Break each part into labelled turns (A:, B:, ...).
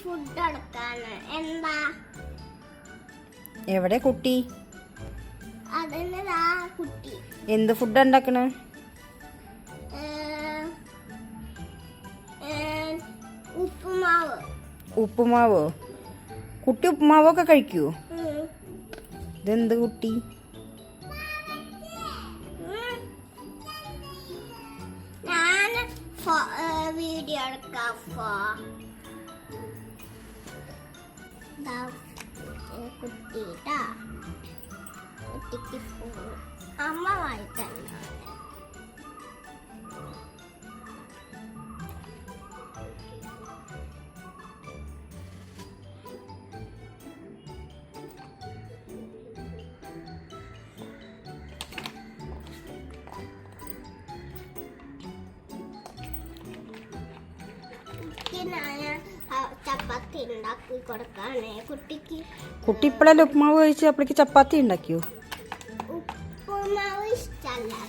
A: Food എടുക്കാണ്. എന്താ
B: എവിടെ കുട്ടി?
A: അതെന്നതാ കുട്ടി.
B: എന്ത് ഫുഡ് ഉണ്ടാക്കണ?
A: ഉപ്പുമാവ്.
B: ഉപ്പുമാവോ? കുട്ടി ഉപ്പുമാവൊക്കെ കഴിക്കൂ? ഇതെന്ത് കുട്ടി?
A: ഞാൻ വീഡിയോ എടുക്കാം. കുട്ടിട്ടാ കുട്ടിക്ക് അമ്മ വായിക്കണ്ട. ചപ്പാത്തി ഉണ്ടാക്കി കൊടുക്കാണ് കുട്ടിക്ക്.
B: കുട്ടി ഇപ്പോഴല്ലേ ഉപ്പുമാവ് കഴിച്ച് അപ്പോഴേക്ക് ചപ്പാത്തി ഉണ്ടാക്കിയോ?
A: ഉപ്പുമാവ്
B: ഇഷ്ടല്ലേ?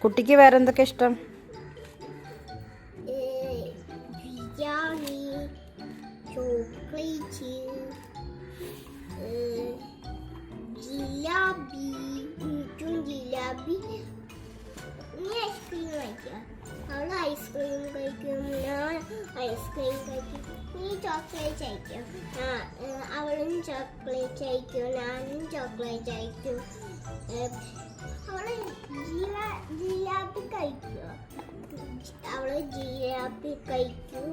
B: കുട്ടിക്ക് വേറെ എന്തൊക്കെ ഇഷ്ടം?
A: ബിരിയാണി, ചോക്ലേറ്റ്, ജിലാബി. ജിലാബി. നീ ഐസ്ക്രീം കഴിക്കുക? അവള് ഐസ്ക്രീം കഴിക്കും, ഞാൻ ഐസ്ക്രീം കഴിക്കും. നീ ചോക്ലേറ്റ് കഴിക്കും, അവളും ചോക്ലേറ്റ് കഴിക്കും, ഞാനും ചോക്ലേറ്റ് കഴിക്കും. അവള് ജിലാബി കഴിക്കുക, അവള് ജിലാബി കഴിക്കും,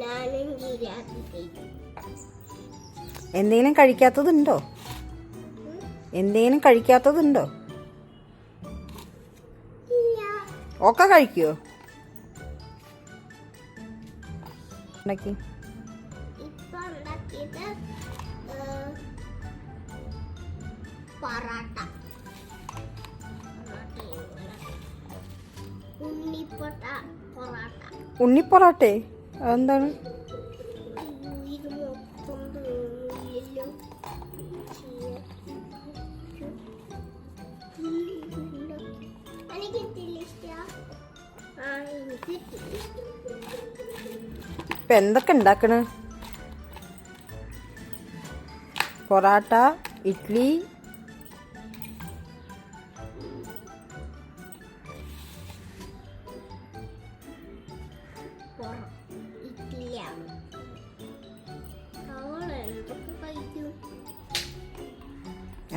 A: ഞാനും ജിലാബി കഴിക്കും.
B: എന്തെങ്കിലും കഴിക്കാത്തതുണ്ടോ? എന്തെങ്കിലും കഴിക്കാത്തതുണ്ടോ? ഒക്കെ കഴിക്കുവോ?
A: ഇപ്പൊ ഉണ്ടാക്കിയത് പൊറാട്ട.
B: ഉണ്ണിപ്പൊറാട്ടെ? അതെന്താണ്? ഇപ്പൊ എന്തൊക്കെ ഉണ്ടാക്കണ്? പൊറാട്ട, ഇഡ്ലി,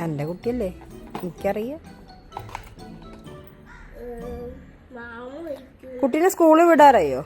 B: എൻ്റെ കുട്ടിയല്ലേ, എനിക്കറിയാം. കുട്ടീനെ സ്കൂളിൽ വിടാറായോ?